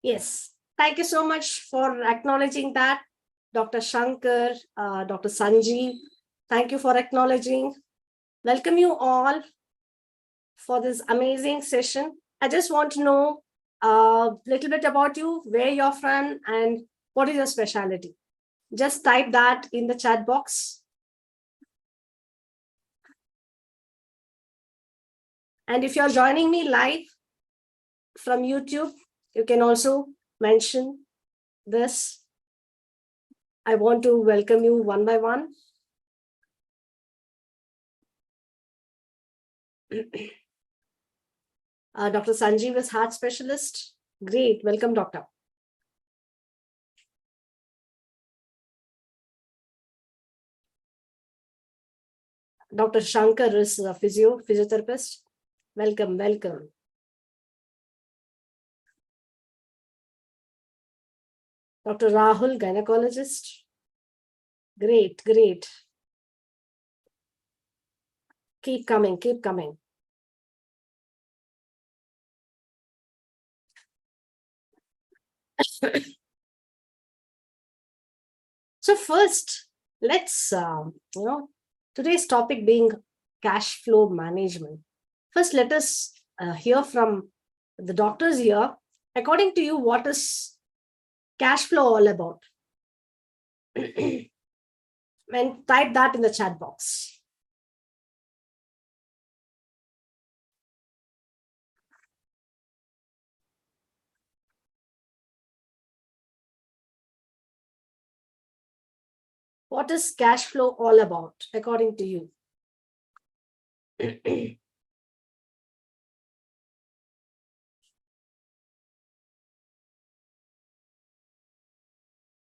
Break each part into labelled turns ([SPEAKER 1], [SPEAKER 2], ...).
[SPEAKER 1] Yes. Thank you so much for acknowledging that, Dr. Shankar, Dr. Sanjeev. Thank you for acknowledging. Welcome you all for this amazing session. I just want to know a little bit about you, where you're from, and what is your specialty. Just type that in the chat box. And if you're joining me live from YouTube, you can also mention this. I want to welcome you one by one. Dr. Sanjeev is heart specialist. Great. Welcome, doctor. Dr. Shankar is a physiotherapist. Welcome, welcome. Dr. Rahul, gynecologist. Great, great. Keep coming, keep coming. So first, let's, today's topic being cash flow management. First, let us hear from the doctors here. According to you, what is cash flow all about? And type that in the chat box. What is cash flow all about, according to you?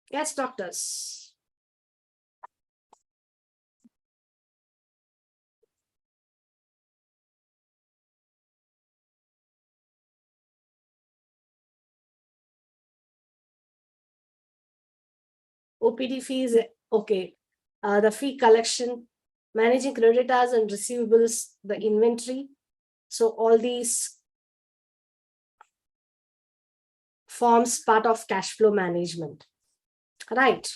[SPEAKER 1] Yes, doctors. OPD fees, okay. The fee collection, managing creditors and receivables, the inventory. So all these forms part of cash flow management, right?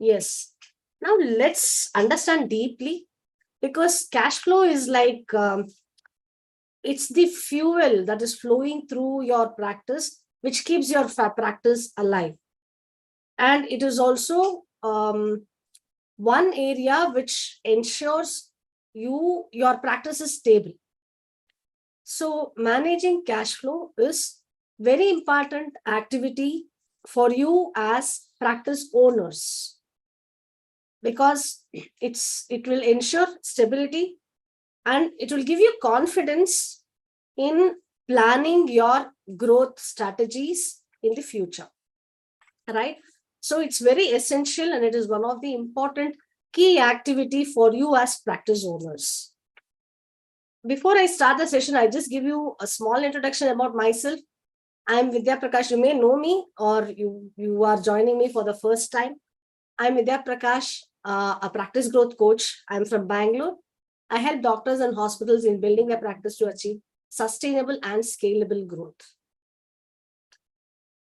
[SPEAKER 1] Yes. Now let's understand deeply, because cash flow is like, it's the fuel that is flowing through your practice, which keeps your practice alive. And it is also one area which ensures your practice is stable. So managing cash flow is very important activity for you as practice owners, because it will ensure stability and it will give you confidence in planning your growth strategies in the future, right? So it's very essential, and it is one of the important key activity for you as practice owners. Before I start the session, I just give you a small introduction about myself. I'm Vidya Prakash. You may know me, or you are joining me for the first time. I'm Vidya Prakash, a practice growth coach. I'm from Bangalore. I help doctors and hospitals in building their practice to achieve sustainable and scalable growth.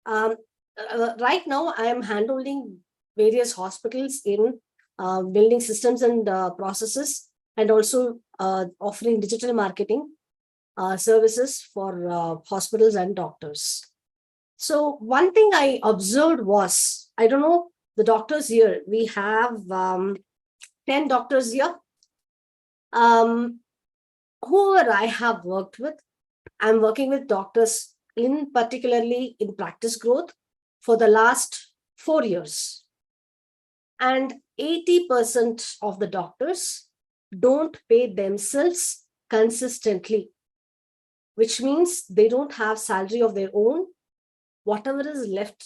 [SPEAKER 1] Right now, I am handling various hospitals in building systems and processes, and also offering digital marketing services for hospitals and doctors. So one thing I observed was, I don't know, the doctors here, we have 10 doctors here. Whoever I have worked with, I'm working with doctors in particularly in practice growth for the last 4 years. And 80% of the doctors don't pay themselves consistently, which means they don't have salary of their own. Whatever is left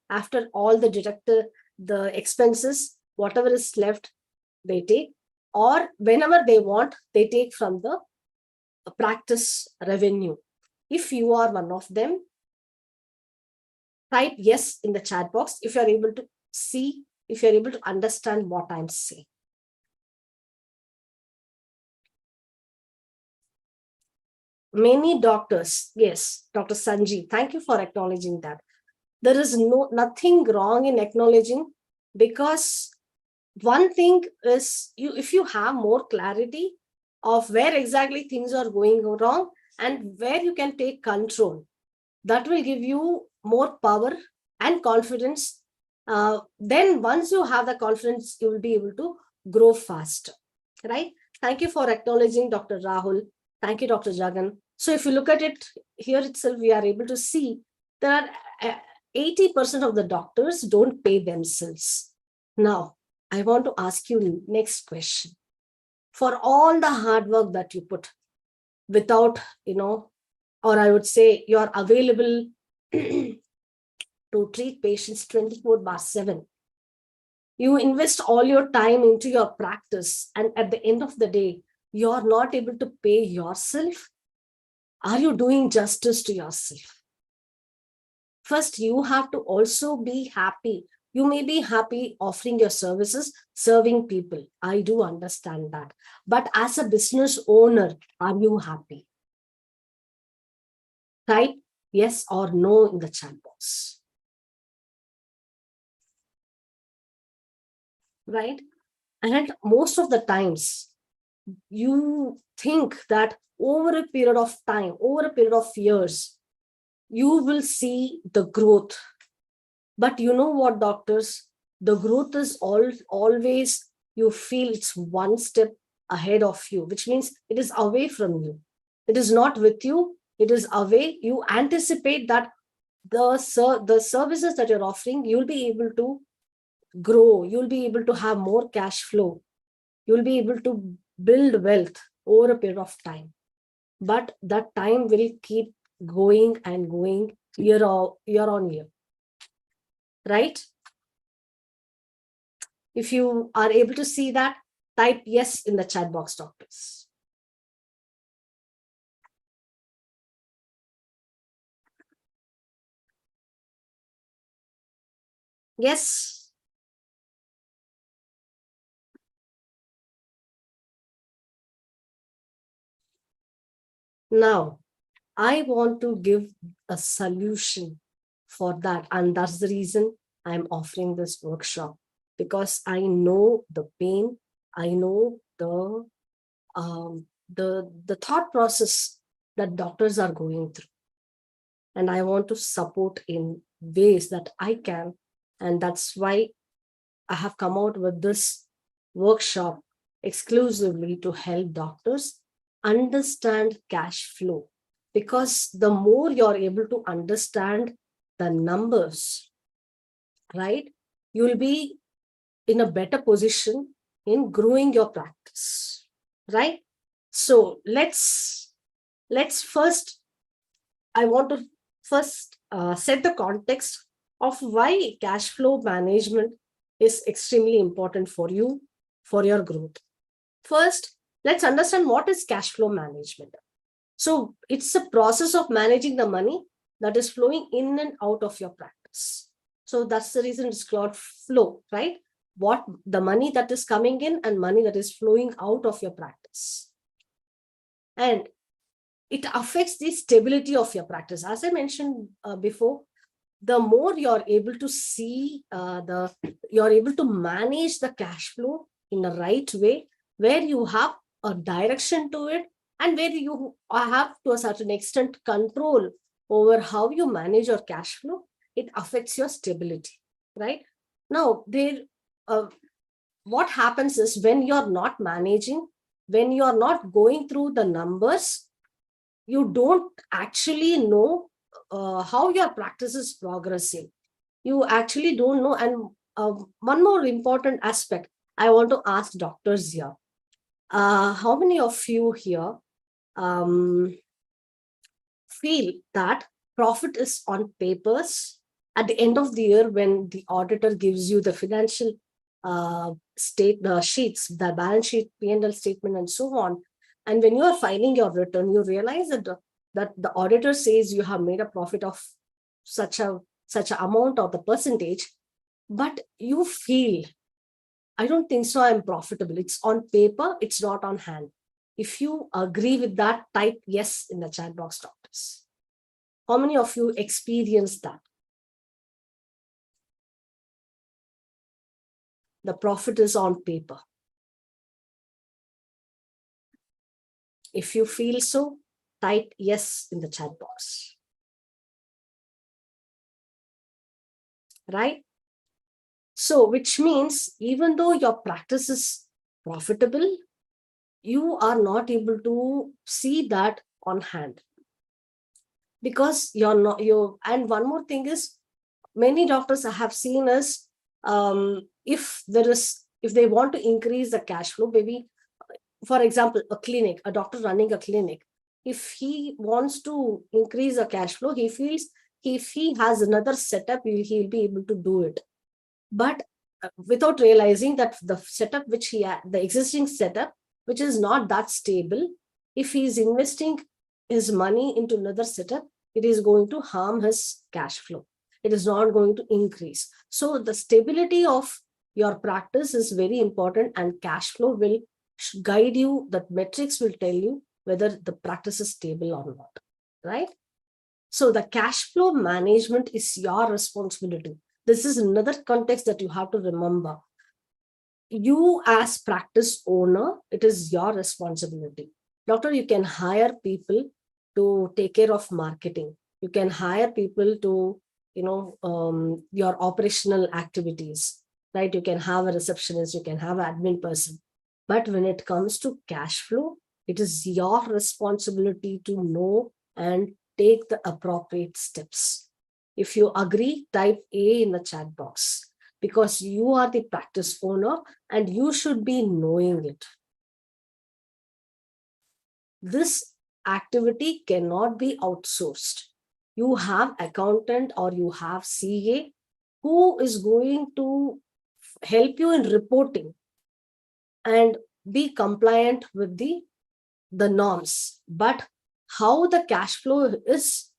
[SPEAKER 1] after all the expenses, whatever is left, they take, or whenever they want, they take from the practice revenue. If you are one of them, type yes in the chat box if you're able to see, if you're able to understand what I'm saying. many doctors, yes, Dr. Sanjeev, thank you for acknowledging that. There is nothing wrong in acknowledging, because one thing is, if you have more clarity of where exactly things are going wrong and where you can take control, that will give you more power and confidence. Then once you have the confidence, you will be able to grow faster, right? Thank you for acknowledging, Dr. Rahul. Thank you, Dr. Jagan. So if you look at it here itself, we are able to see that 80% of the doctors don't pay themselves. Now, I want to ask you next question. For all the hard work that you put without, or I would say you're available to treat patients 24/7. You invest all your time into your practice, and at the end of the day, you're not able to pay yourself. Are you doing justice to yourself? First, you have to also be happy. You may be happy offering your services, serving people. I do understand that. But as a business owner, are you happy? Type yes or no in the chat box. Right? And most of the times, you think that over a period of time, over a period of years, you will see the growth. But you know what, doctors? The growth is always, you feel it's one step ahead of you, which means it is away from you. It is not with you, it is away. You anticipate that the services that you're offering, you'll be able to grow, you'll be able to have more cash flow, you'll be able to build wealth over a period of time. But that time will keep going and going year on year, right? If you are able to see that, type yes in the chat box, doctors. Yes. Now, I want to give a solution for that. And that's the reason I'm offering this workshop, because I know the pain, I know the thought process that doctors are going through. And I want to support in ways that I can. And that's why I have come out with this workshop exclusively to help doctors understand cash flow. Because the more you're able to understand the numbers, right, you'll be in a better position in growing your practice, right? So let's first, I want to first set the context of why cash flow management is extremely important for you, for your growth. First, let's understand what is cash flow management. So it's a process of managing the money that is flowing in and out of your practice. So that's the reason it's called flow, right? What the money that is coming in and money that is flowing out of your practice. And it affects the stability of your practice. As I mentioned before, the more you're able to see you're able to manage the cash flow in the right way, where you have a direction to it, and where you have to a certain extent control over how you manage your cash flow, it affects your stability, right? Now, what happens is, when you're not managing, when you're not going through the numbers, you don't actually know how your practice is progressing. You actually don't know. And one more important aspect I want to ask doctors here. How many of you here feel that profit is on papers at the end of the year, when the auditor gives you the financial the sheets, the balance sheet, P&L statement, and so on, and when you are filing your return, you realize that the auditor says you have made a profit of such a amount or the percentage, but you feel, I don't think so, I'm profitable. It's on paper, it's not on hand. If you agree with that, type yes in the chat box, doctors. How many of you experienced that? The profit is on paper. If you feel so, type yes in the chat box. Right? So, which means even though your practice is profitable, you are not able to see that on hand, because you're not, and one more thing is, many doctors I have seen is, if they want to increase the cash flow, maybe, for example, a doctor running a clinic, if he wants to increase the cash flow, he feels if he has another setup, he'll be able to do it. But without realizing that the setup which he had, the existing setup, which is not that stable, if he is investing his money into another setup, it is going to harm his cash flow. It is not going to increase. So the stability of your practice is very important, and cash flow will guide you. That metrics will tell you whether the practice is stable or not, right? So the cash flow management is your responsibility. This is another context that you have to remember. You as practice owner, it is your responsibility. Doctor, you can hire people to take care of marketing. You can hire people to, your operational activities, right? You can have a receptionist, you can have an admin person. But when it comes to cash flow, it is your responsibility to know and take the appropriate steps. If you agree, type A in the chat box, because you are the practice owner and you should be knowing it. This activity cannot be outsourced. You have accountant or you have CA who is going to help you in reporting and be compliant with the norms. But how the cash flow is,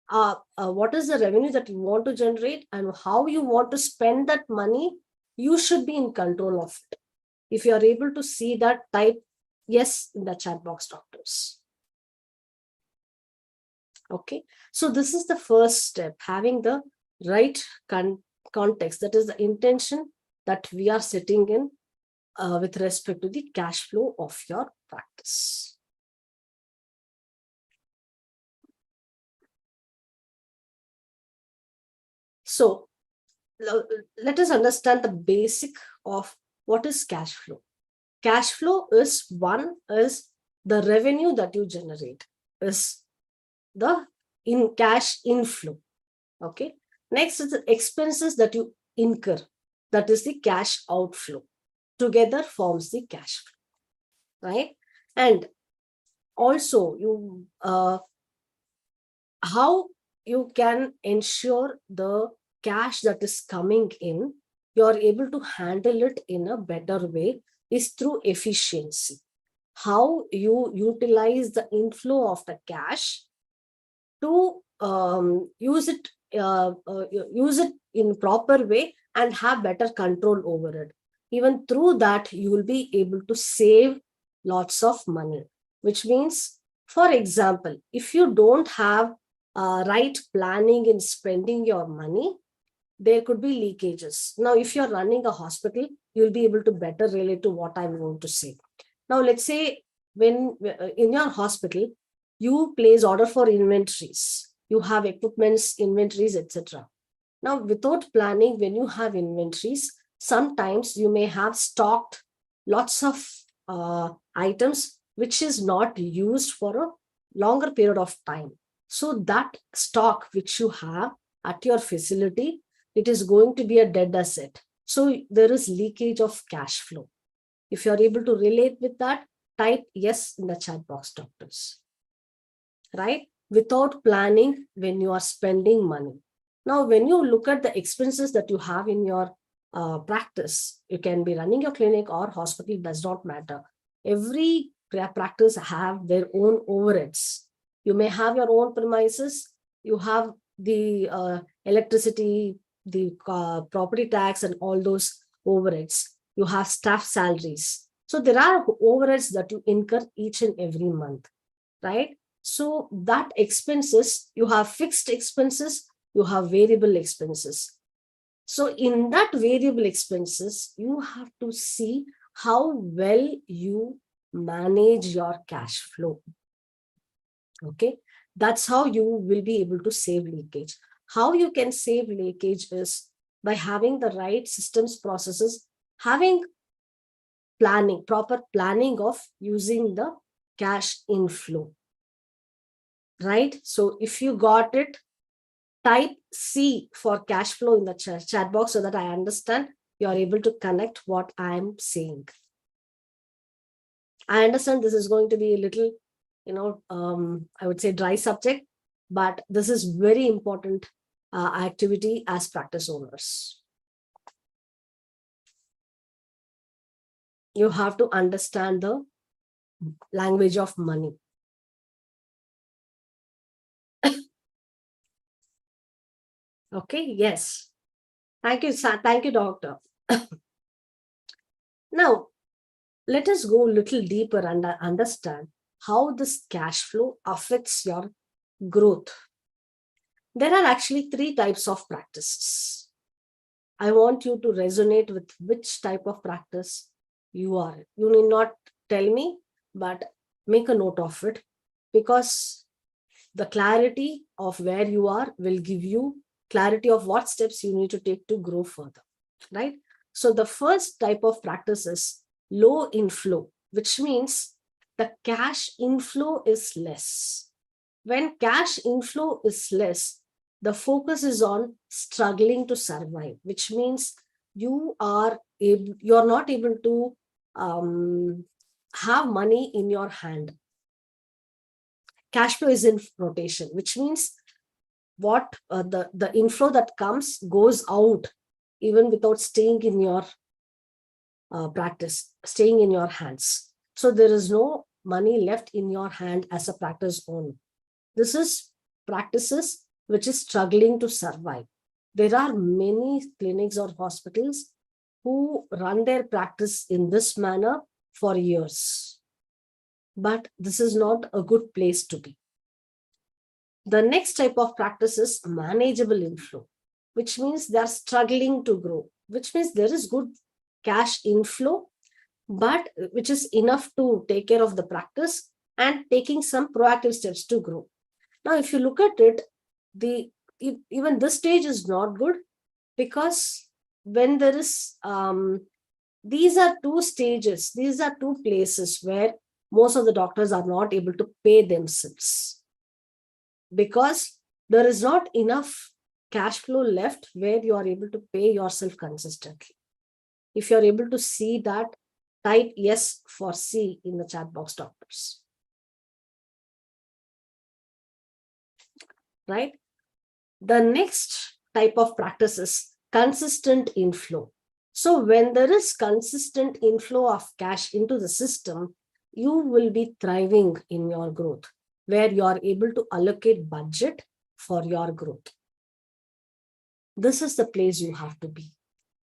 [SPEAKER 1] what is the revenue that you want to generate and how you want to spend that money, you should be in control of it. If you are able to see that, type yes in the chat box, doctors. Okay, so this is the first step, having the right context, that is the intention that we are setting in with respect to the cash flow of your practice. So let us understand the basic of what is cash flow. Cash flow is the revenue that you generate, is the cash inflow. Okay. Next is the expenses that you incur, that is the cash outflow. Together forms the cash flow, right? And also you how you can ensure the cash that is coming in, you're able to handle it in a better way, is through efficiency. How you utilize the inflow of the cash to use it in proper way and have better control over it. Even through that, you will be able to save lots of money, which means, for example, if you don't have right planning in spending your money, there could be leakages. Now, if you're running a hospital, you'll be able to better relate to what I'm going to say. Now, let's say when in your hospital, you place order for inventories, you have equipments, inventories, etc. Now, without planning, when you have inventories, sometimes you may have stocked lots of items which is not used for a longer period of time. So that stock which you have at your facility, it is going to be a dead asset. So there is leakage of cash flow. If you are able to relate with that, type yes in the chat box, doctors. Right? Without planning when you are spending money. Now, when you look at the expenses that you have in your practice, you can be running your clinic or hospital, does not matter. Every practice have their own overheads. You may have your own premises, you have the electricity, the property tax and all those overheads. You have staff salaries. So there are overheads that you incur each and every month, right? So that expenses, you have fixed expenses, you have variable expenses. So in that variable expenses, you have to see how well you manage your cash flow. Okay, that's how you will be able to save leakage. How you can save leakage is by having the right systems, processes, having planning, proper planning of using the cash inflow, right? So if you got it, type C for cash flow in the chat box so that I understand you are able to connect what I'm saying. I understand this is going to be a little, I would say dry subject, but this is very important activity as practice owners. You have to understand the language of money. Okay, yes. Thank you, sir. Thank you, doctor. Now, let us go a little deeper and understand how this cash flow affects your growth. There are actually 3 types of practices. I want you to resonate with which type of practice you are. You need not tell me, but make a note of it, because the clarity of where you are will give you clarity of what steps you need to take to grow further, right? So the first type of practice is low inflow, which means the cash inflow is less. When cash inflow is less, the focus is on struggling to survive, which means you're not able to have money in your hand. Cash flow is in rotation, which means what the inflow that comes goes out even without staying in your practice, staying in your hands. So there is no money left in your hand as a practice owner. This is practices which is struggling to survive. There are many clinics or hospitals who run their practice in this manner for years. But this is not a good place to be. The next type of practice is manageable inflow, which means they're struggling to grow, which means there is good cash inflow, but which is enough to take care of the practice and taking some proactive steps to grow. Now, if you look at it, even this stage is not good, because when there is, these are 2 stages, these are 2 places where most of the doctors are not able to pay themselves, because there is not enough cash flow left where you are able to pay yourself consistently. If you're able to see that, type yes for C in the chat box, doctors. Right? The next type of practice is consistent inflow. So when there is consistent inflow of cash into the system, you will be thriving in your growth, where you are able to allocate budget for your growth. This is the place you have to be,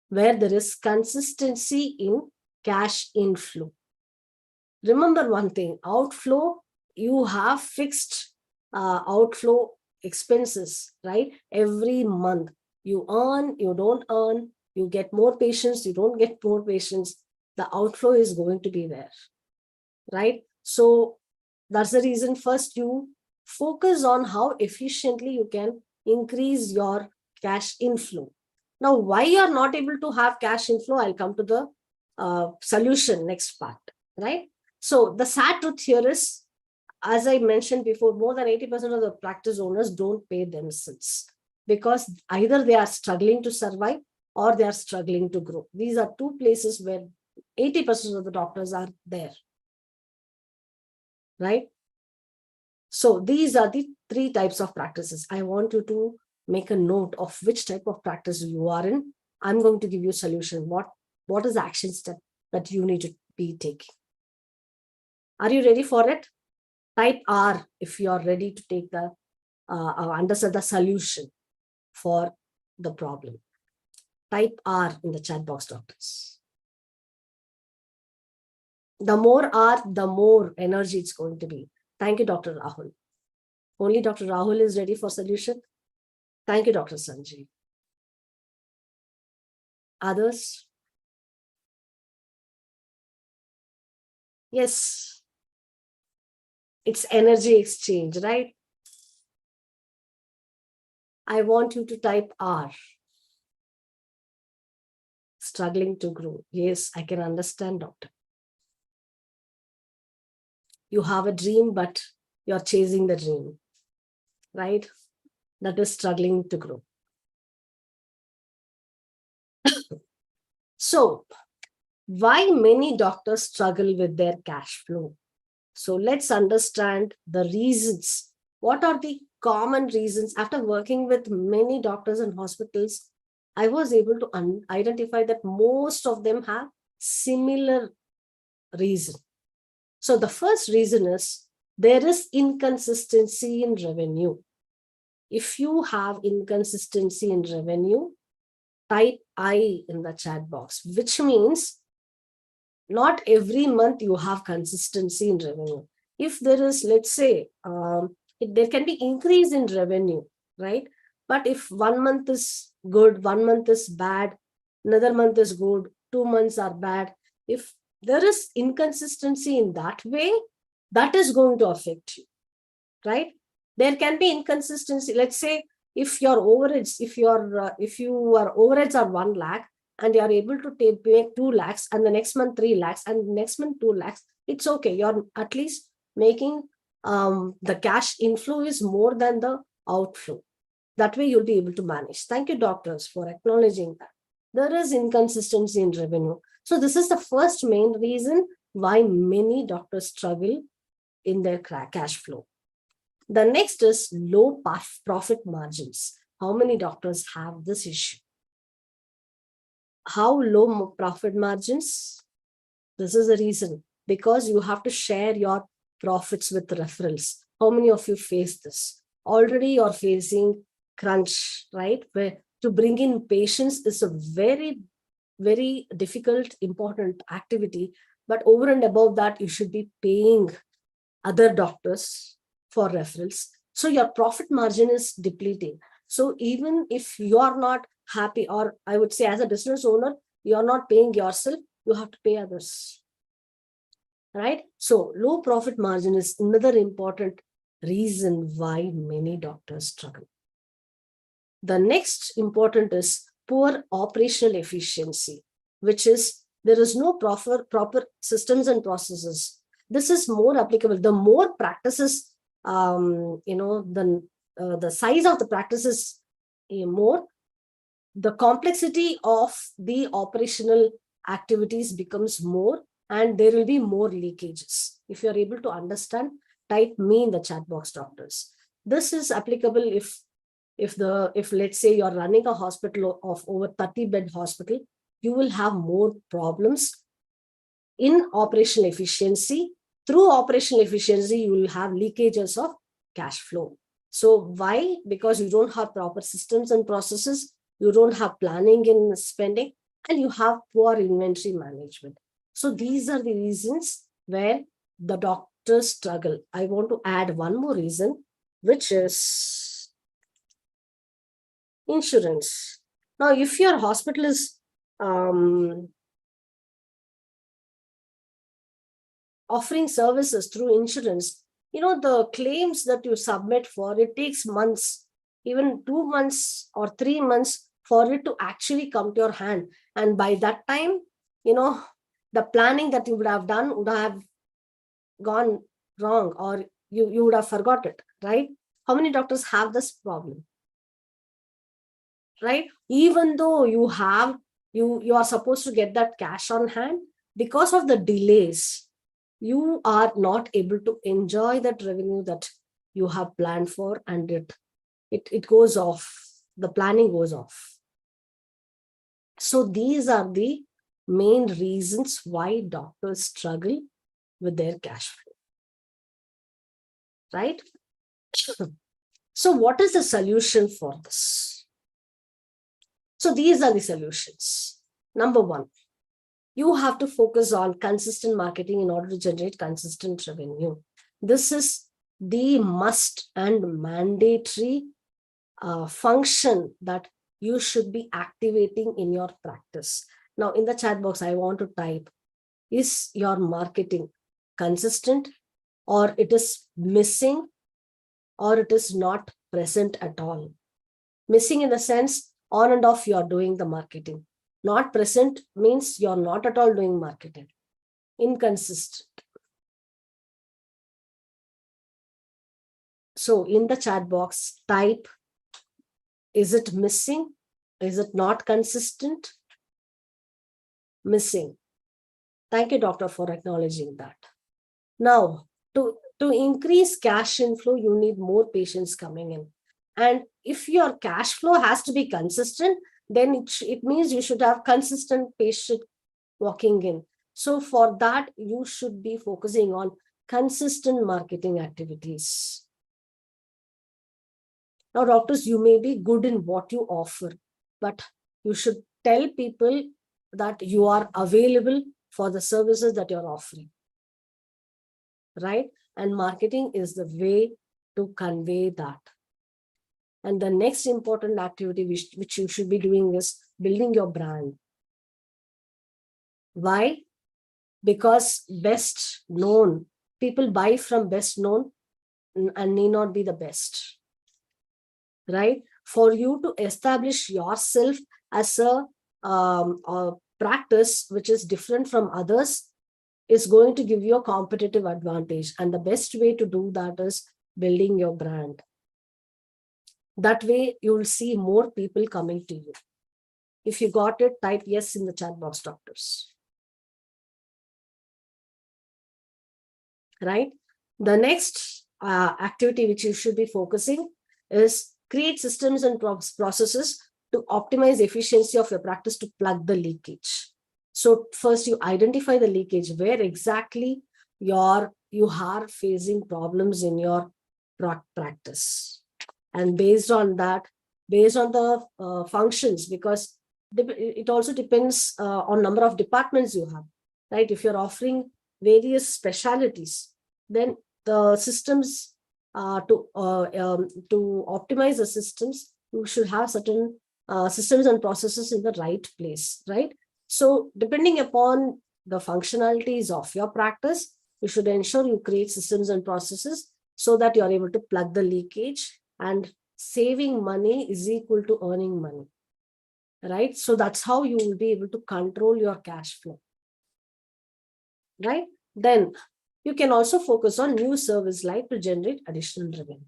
[SPEAKER 1] where there is consistency in cash inflow. Remember one thing, outflow, you have fixed outflow expenses, right? Every month you earn, you don't earn, you get more patients, you don't get more patients, the outflow is going to be there, right? So that's the reason first you focus on how efficiently you can increase your cash inflow. Now, why you are not able to have cash inflow, I'll come to the solution next part, right? So the sad truth here is, as I mentioned before, more than 80% of the practice owners don't pay themselves, because either they are struggling to survive or they are struggling to grow. These are 2 places where 80% of the doctors are there, right? So these are the 3 types of practices. I want you to make a note of which type of practice you are in. I'm going to give you a solution. What is the action step that you need to be taking? Are you ready for it? Type R if you are ready to take the understand the solution for the problem. Type R in the chat box, doctors. The more art, the more energy it's going to be. Thank you, Dr. Rahul. Only Dr. Rahul is ready for solution. Thank you, Dr. Sanjay. Others? Yes. It's energy exchange, right? I want you to type R. Struggling to grow. Yes, I can understand, doctor. You have a dream, but you're chasing the dream, right? That is struggling to grow. So, why many doctors struggle with their cash flow? So, let's understand the reasons. What are the common reasons? After working with many doctors and hospitals, I was able to identify that most of them have similar reason. So, the first reason is there is inconsistency in revenue. If you have inconsistency in revenue, type I in the chat box, which means not every month you have consistency in revenue. If there is, let's say, there can be increase in revenue, right? But if 1 month is good, 1 month is bad, another month is good, 2 months are bad. If there is inconsistency in that way, that is going to affect you, right? There can be inconsistency. Let's say if your overheads, if your overheads are 1 lakh and you are able to make 2 lakhs and the next month 3 lakhs and the next month 2 lakhs, it's okay. You're at least making the cash inflow is more than the outflow. That way you'll be able to manage. Thank you, doctors, for acknowledging that. There is inconsistency in revenue. So this is the first main reason why many doctors struggle in their cash flow. The next is low profit margins. How many doctors have this issue? How low profit margins? This is the reason, because you have to share your profits with referrals. How many of you face this? Already you're facing crunch, right? Where to bring in patients is a very, very difficult, important activity. But over and above that, you should be paying other doctors for referrals. So your profit margin is depleting. So even if you are not happy, or I would say as a business owner, you're not paying yourself, you have to pay others, right? So low profit margin is another important reason why many doctors struggle. The next important is poor operational efficiency, which is there is no proper systems and processes. This is more applicable. The more practices, the size of the practices more, the complexity of the operational activities becomes more, and there will be more leakages. If you're able to understand, type me in the chat box, doctors. This is applicable if let's say you're running a hospital of over 30-bed hospital, you will have more problems in operational efficiency. Through operational efficiency, you will have leakages of cash flow. So why? Because you don't have proper systems and processes, you don't have planning in spending, and you have poor inventory management. So these are the reasons where the doctors struggle. I want to add one more reason, which is insurance. Now, if your hospital is offering services through insurance, the claims that you submit for, it takes months, even 2 months or 3 months for it to actually come to your hand. And by that time, the planning that you would have done would have gone wrong, or you would have forgot it, right? How many doctors have this problem? Right? Even though you are supposed to get that cash on hand, because of the delays, you are not able to enjoy that revenue that you have planned for, and it goes off. The planning goes off. So these are the main reasons why doctors struggle with their cash flow, right? So what is the solution for this? So these are the solutions. Number one, You have to focus on consistent marketing in order to generate consistent revenue. This is the must and mandatory function that you should be activating in your practice. Now, in the chat box, I want to type, is your marketing consistent, or it is missing, or it is not present at all? Missing in the sense, on and off, you're doing the marketing. Not present means you're not at all doing marketing. Inconsistent. So in the chat box, type, is it missing? Is it not consistent? Missing. Thank you, doctor, for acknowledging that. Now, to increase cash inflow, you need more patients coming in. And if your cash flow has to be consistent, then it means you should have consistent patient walking in. So for that, you should be focusing on consistent marketing activities. Now, doctors, you may be good in what you offer, but you should tell people that you are available for the services that you're offering, right? And marketing is the way to convey that. And the next important activity which you should be doing is building your brand. Why? Because best known, people buy from best known and may not be the best, right? For you to establish yourself as a practice which is different from others is going to give you a competitive advantage. And the best way to do that is building your brand. That way, you will see more people coming to you. If you got it, type yes in the chat box, doctors. Right? The next activity which you should be focusing is create systems and processes to optimize efficiency of your practice to plug the leakage. So first you identify the leakage, where exactly you are facing problems in your practice. And based on that, based on the functions, because it also depends on number of departments you have, right? If you're offering various specialities, then the systems to optimize the systems, you should have certain systems and processes in the right place, right? So depending upon the functionalities of your practice, you should ensure you create systems and processes so that you're able to plug the leakage, and saving money is equal to earning money, right? So that's how you will be able to control your cash flow, right? Then you can also focus on new service line to generate additional revenue.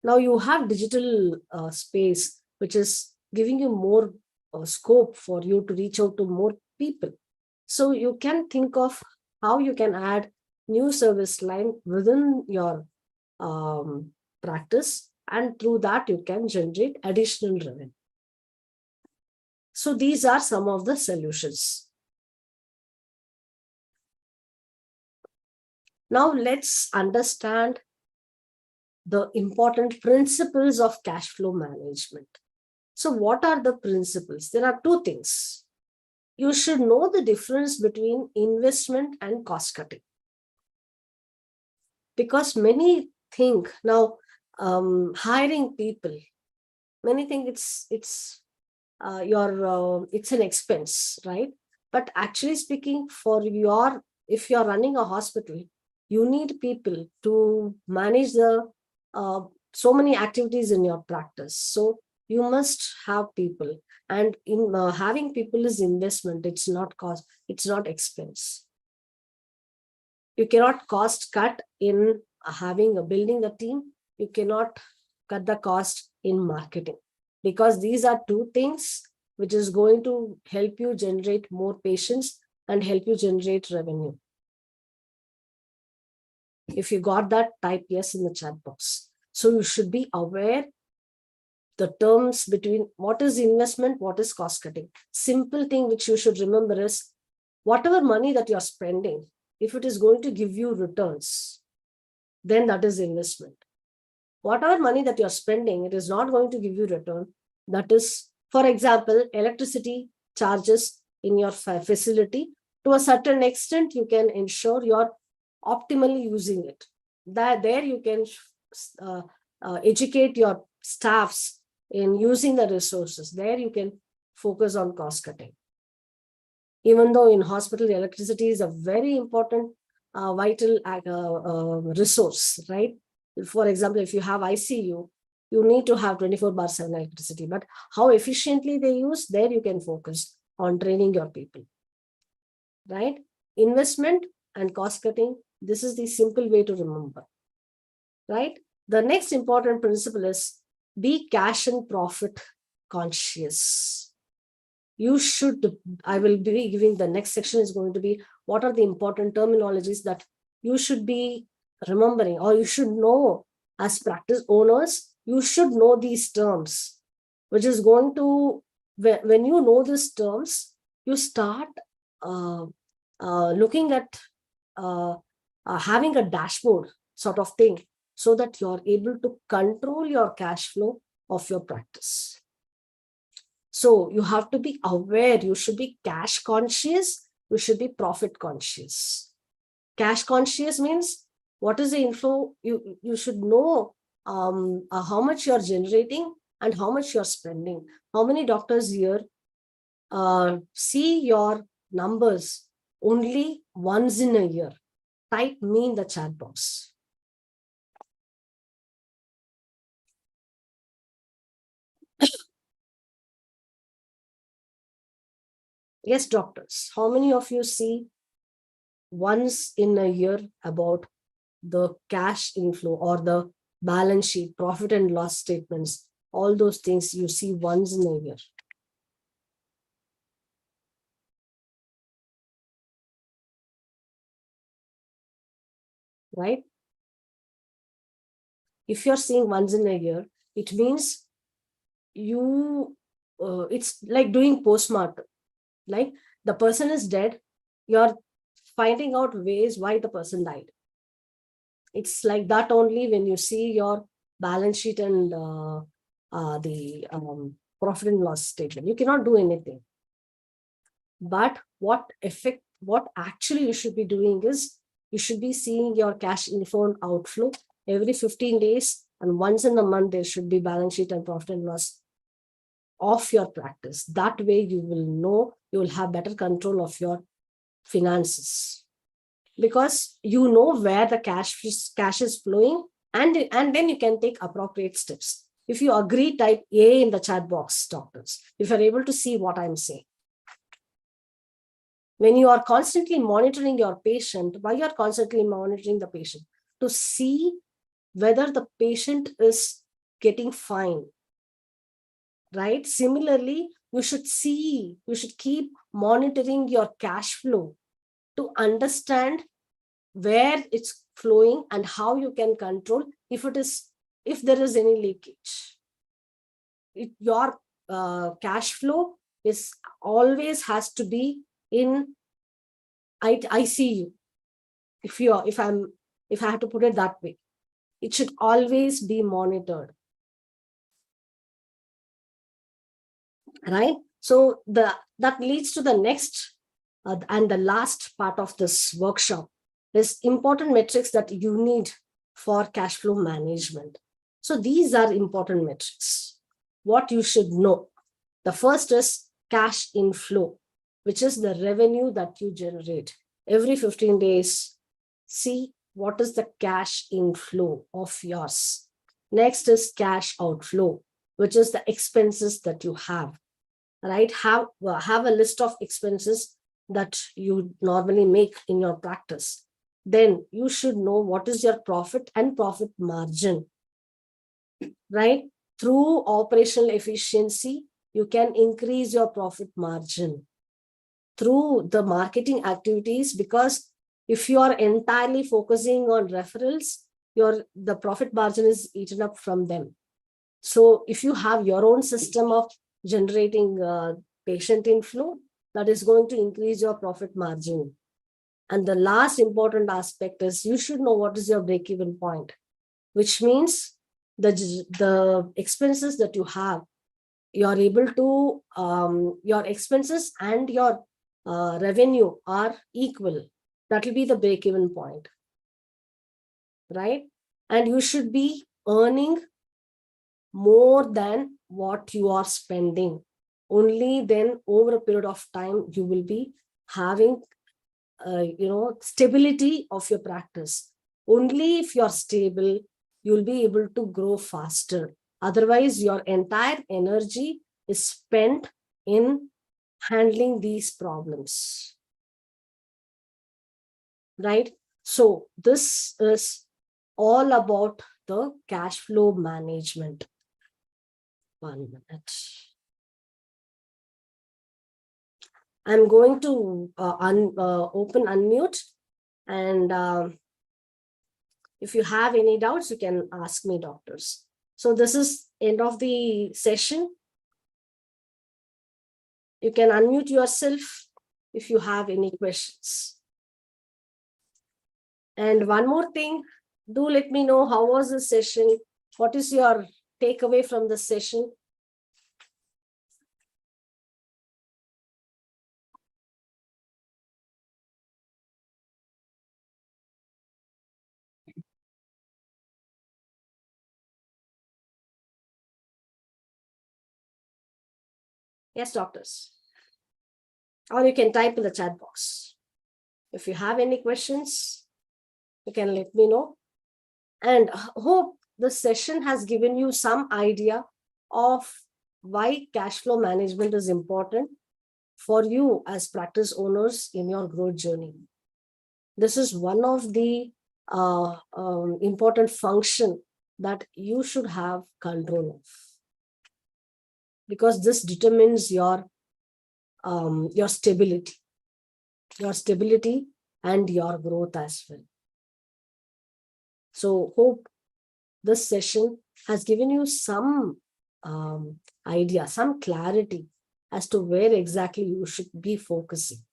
[SPEAKER 1] Now you have digital space, which is giving you more scope for you to reach out to more people. So you can think of how you can add new service line within your practice, and through that you can generate additional revenue. So these are some of the solutions. Now let's understand the important principles of cash flow management. So what are the principles? There are two things. You should know the difference between investment and cost cutting. Because many think now hiring people, many think it's an expense, right? But actually speaking, if you're running a hospital, you need people to manage the so many activities in your practice. So you must have people, and in having people is investment. It's not cost, it's not expense. You cannot cost cut in building a team. You cannot cut the cost in marketing, because these are two things which is going to help you generate more patients and help you generate revenue. If you got that, type yes in the chat box. So you should be aware the terms between what is investment, what is cost cutting. Simple thing which you should remember is, whatever money that you're spending, if it is going to give you returns, then that is investment. Whatever money that you're spending, it is not going to give you return. That is, for example, electricity charges in your facility. To a certain extent, you can ensure you're optimally using it. There you can uh, educate your staffs in using the resources. There you can focus on cost cutting. Even though in hospital, electricity is a very important, vital resource, right? For example, if you have ICU, you need to have 24/7 electricity. But how efficiently they use, there you can focus on training your people, right? Investment and cost cutting, this is the simple way to remember, right? The next important principle is be cash and profit conscious. You should, I will be giving, the next section is going to be what are the important terminologies that you should be remembering, or you should know as practice owners. You should know these terms, which is going to, when you know these terms, you start looking at having a dashboard sort of thing, so that you're able to control your cash flow of your practice. So you have to be aware. You should be cash conscious. You should be profit conscious. Cash conscious means what is the inflow? You should know how much you're generating and how much you're spending. How many doctors here see your numbers only once in a year? Type me in the chat box. Yes, doctors. How many of you see once in a year about the cash inflow or the balance sheet, profit and loss statements, all those things you see once in a year? Right? If you're seeing once in a year, it means you, it's like doing postmortem. Like the person is dead, you're finding out ways why the person died. It's like that only when you see your balance sheet and the profit and loss statement. You cannot do anything. But what actually you should be doing is, you should be seeing your cash inflow and outflow every 15 days, and once in a month there should be balance sheet and profit and loss of your practice. That way you will know, you will have better control of your finances, because you know where the cash is flowing, and then you can take appropriate steps. If you agree, type A in the chat box, doctors, if you're able to see what I'm saying. When you are constantly monitoring your patient, why you're constantly monitoring the patient? To see whether the patient is getting fine, right? Similarly, you should keep monitoring your cash flow to understand where it's flowing and how you can control if there is any leakage. Your cash flow is always has to be in ICU. If I have to put it that way, it should always be monitored, right? So that leads to the next and the last part of this workshop is important metrics that you need for cash flow management. So these are important metrics, what you should know. The first is cash inflow, which is the revenue that you generate every 15 days. See what is the cash inflow of yours. Next is cash outflow, which is the expenses that you have, right? Have a list of expenses that you normally make in your practice. Then you should know what is your profit and profit margin, right? Through operational efficiency, you can increase your profit margin through the marketing activities, because if you are entirely focusing on referrals, the profit margin is eaten up from them. So if you have your own system of generating patient inflow, that is going to increase your profit margin. And the last important aspect is you should know what is your break-even point, which means the expenses that you have you're able to, your expenses and your revenue are equal. That will be the break-even point, right? And you should be earning more than what you are spending. Only then, over a period of time, you will be having stability of your practice. Only if you're stable, you'll be able to grow faster. Otherwise, your entire energy is spent in handling these problems, right? So this is all about the cash flow management. 1 minute. I'm going to open unmute, and if you have any doubts, you can ask me, doctors. So this is end of the session. You can unmute yourself if you have any questions. And one more thing, do let me know how was the session? What is your takeaway from the session? Yes, doctors. Or you can type in the chat box. If you have any questions, you can let me know. And hope the session has given you some idea of why cash flow management is important for you as practice owners in your growth journey. This is one of the important function that you should have control of, because this determines your stability and your growth as well. So hope this session has given you some idea, some clarity as to where exactly you should be focusing.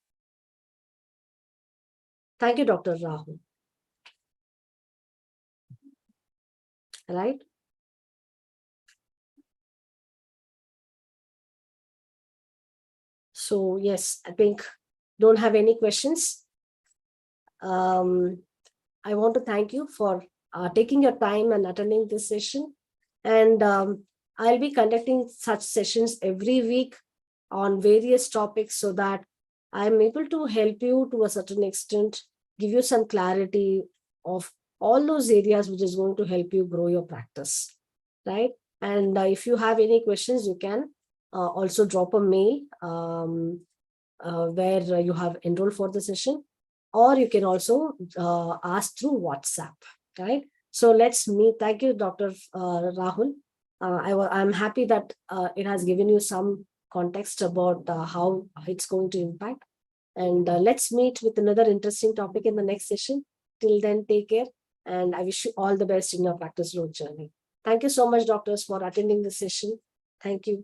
[SPEAKER 1] Thank you, Dr. Rahul. Right? So yes, I think don't have any questions. I want to thank you for taking your time and attending this session. And I'll be conducting such sessions every week on various topics so that I'm able to help you to a certain extent, give you some clarity of all those areas which is going to help you grow your practice, right? And if you have any questions, you can also drop a mail where you have enrolled for the session, or you can also ask through WhatsApp, right? So let's meet. Thank you, Dr. Rahul. I'm happy that it has given you some context about how it's going to impact. And let's meet with another interesting topic in the next session. Till then, take care. And I wish you all the best in your practice road journey. Thank you so much, doctors, for attending the session. Thank you.